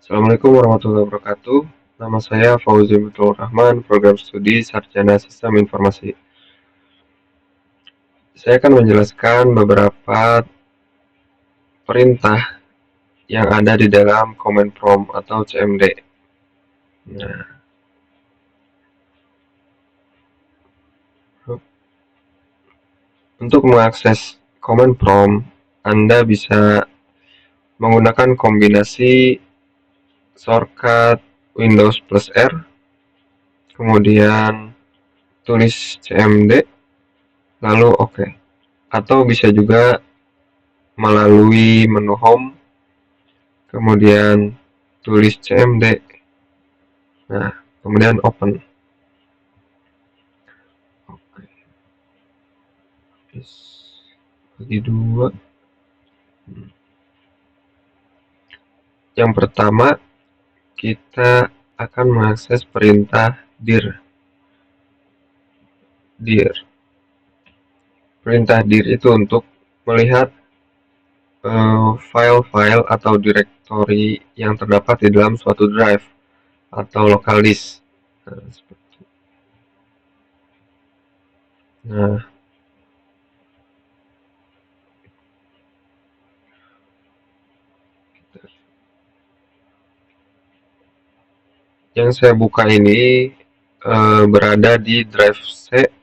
Assalamualaikum warahmatullahi wabarakatuh. Nama saya Fauzi Mutul Rahman, Program Studi Sarjana Sistem Informasi. Saya akan menjelaskan beberapa perintah yang ada di dalam command prompt atau CMD. Nah, untuk mengakses command prompt, Anda bisa menggunakan kombinasi shortcut Windows plus R, kemudian tulis CMD, lalu OK. Atau bisa juga melalui menu Home, kemudian tulis CMD, nah kemudian open. Oke, bagi dua. Yang pertama, kita akan mengakses perintah dir. Perintah dir itu untuk melihat file-file atau direktori yang terdapat di dalam suatu drive atau local disk. Nah, yang saya buka ini berada di drive C,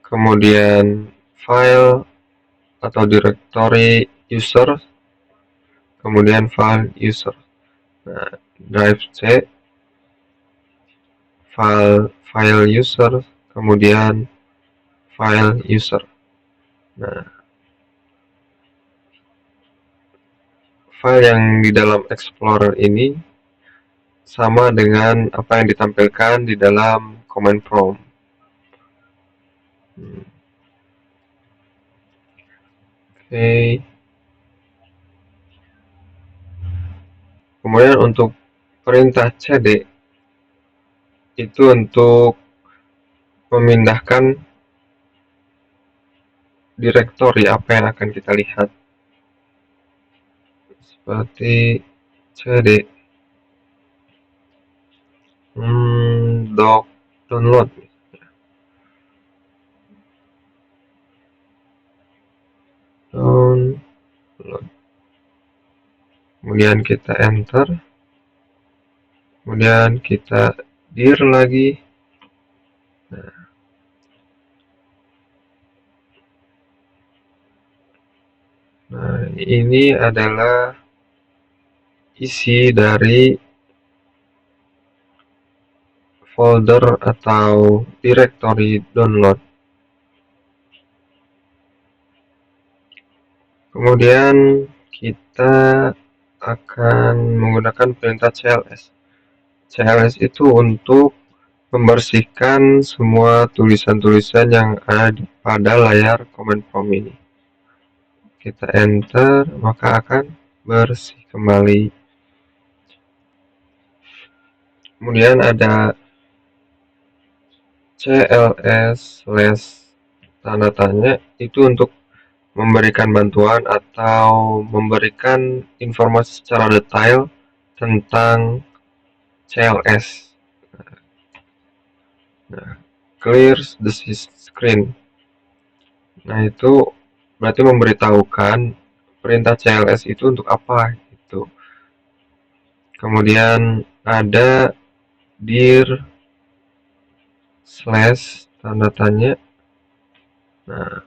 kemudian file atau direktori user, kemudian file user. Nah, drive C, file user, kemudian file user. Nah, file yang di dalam Explorer ini sama dengan apa yang ditampilkan di dalam command prompt. Oke. Kemudian untuk perintah cd itu untuk memindahkan direktori apa yang akan kita lihat, seperti cd download. Kemudian kita enter, kemudian kita dir lagi. Nah, ini adalah isi dari folder atau direktori download. Kemudian kita akan menggunakan perintah cls. CLS itu untuk membersihkan semua tulisan-tulisan yang ada pada layar command prompt ini. Kita enter, maka akan bersih kembali. Kemudian ada cls/tanda tanya, itu untuk memberikan bantuan atau memberikan informasi secara detail tentang CLS. Nah, clear the screen. Nah, itu berarti memberitahukan perintah CLS itu untuk apa gitu. Kemudian ada dir / tanda tanya. Nah,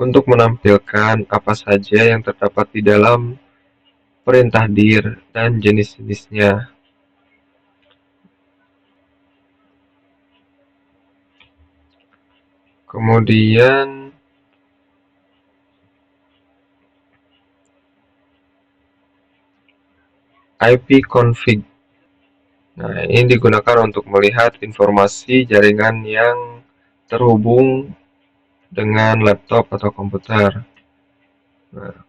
untuk menampilkan apa saja yang terdapat di dalam perintah dir dan jenis-jenisnya. Kemudian ipconfig. Nah, ini digunakan untuk melihat informasi jaringan yang terhubung dengan laptop atau komputer. Nah,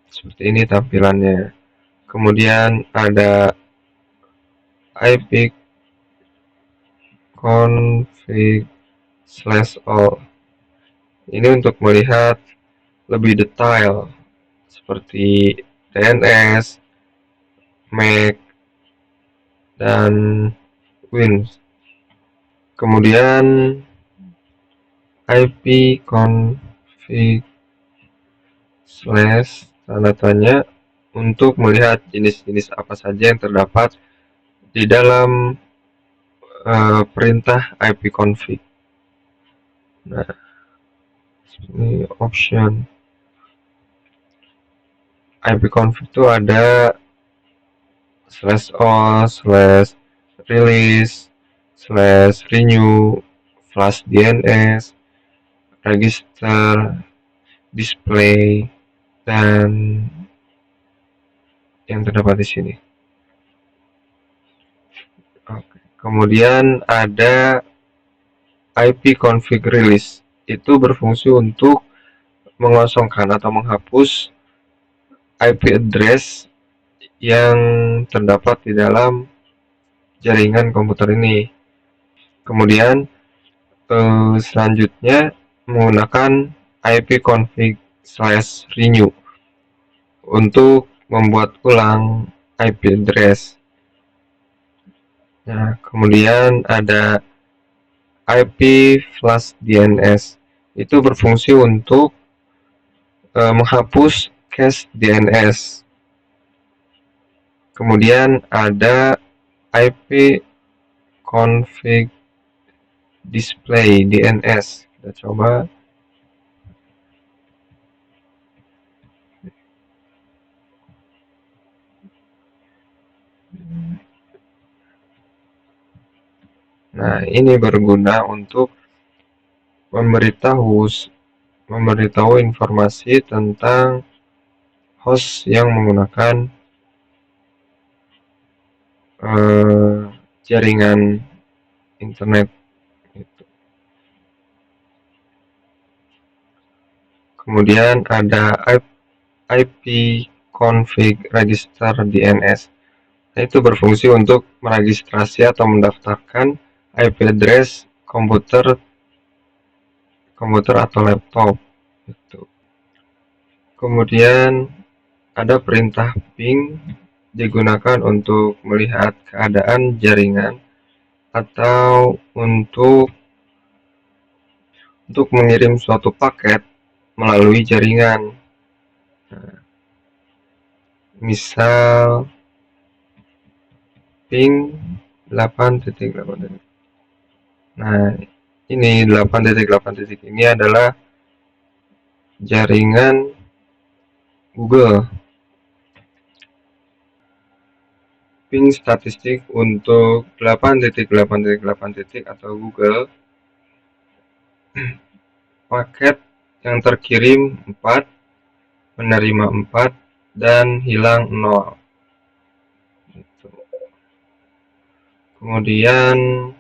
seperti ini tampilannya. Kemudian ada ipconfig/all. Ini untuk melihat lebih detail seperti DNS, MAC, dan Win. Kemudian ipconfig / tanda tanya untuk melihat jenis-jenis apa saja yang terdapat di dalam perintah ipconfig. Nah, ini option ipconfig itu ada /all, /release, /renew, flash DNS, register, display, dan yang terdapat di sini. Oke. Kemudian ada ipconfig release, itu berfungsi untuk mengosongkan atau menghapus IP address yang terdapat di dalam jaringan komputer ini. Kemudian selanjutnya menggunakan ipconfig /renew untuk membuat ulang IP address. Nah, kemudian ada IP flash DNS, itu berfungsi untuk menghapus cache DNS. Kemudian ada IP config display DNS. Kita coba. Nah, ini berguna untuk memberitahu informasi tentang host yang menggunakan jaringan internet. Kemudian ada IP config register DNS. Nah, itu berfungsi untuk meregistrasi atau mendaftarkan IP address komputer atau laptop. Kemudian ada perintah ping, digunakan untuk melihat keadaan jaringan atau untuk mengirim suatu paket melalui jaringan. Nah, misal ping 8.8. Nah, ini 8.8 ini adalah jaringan Google. Ping statistik untuk 8.8.8 atau Google, paket yang terkirim 4, menerima 4, dan hilang 0. Kemudian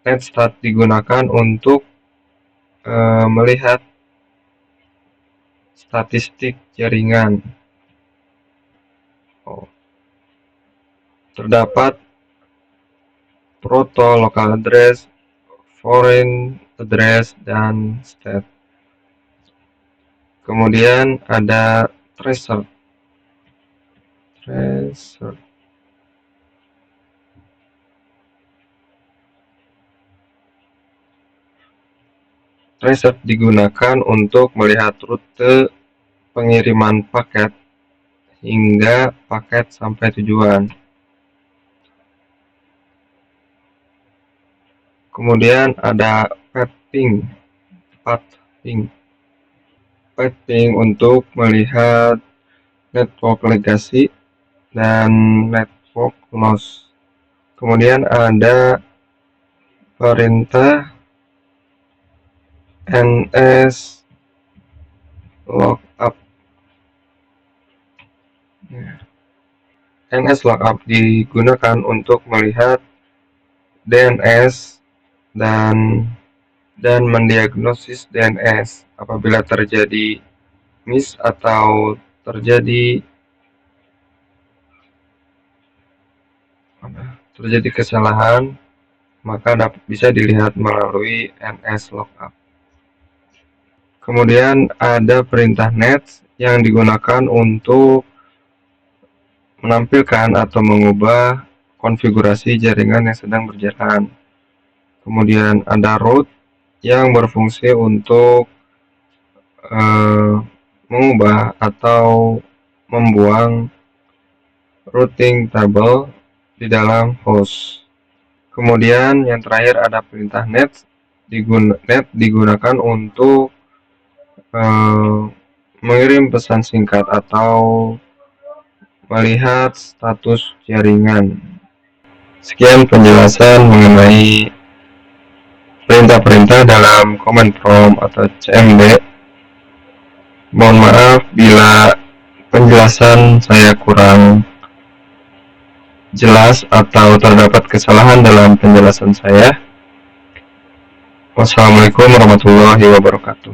netstat digunakan untuk melihat statistik jaringan. Terdapat proto, local address, foreign address, dan state. Kemudian ada tracer. Tracer digunakan untuk melihat rute pengiriman paket hingga paket sampai tujuan. Kemudian ada path ping. Path ping untuk melihat network legacy dan network loss. Kemudian ada perintah NS lookup. NS lookup digunakan untuk melihat DNS dan mendiagnosis DNS apabila terjadi miss atau terjadi kesalahan, maka bisa dilihat melalui NS lookup. Kemudian ada perintah net yang digunakan untuk menampilkan atau mengubah konfigurasi jaringan yang sedang berjalan. Kemudian ada route yang berfungsi untuk mengubah atau membuang routing table di dalam host. Kemudian yang terakhir ada perintah net digunakan untuk mengirim pesan singkat atau melihat status jaringan. Sekian penjelasan mengenai perintah-perintah dalam command prompt atau CMD. Mohon maaf bila penjelasan saya kurang jelas atau terdapat kesalahan dalam penjelasan saya. Wassalamualaikum warahmatullahi wabarakatuh.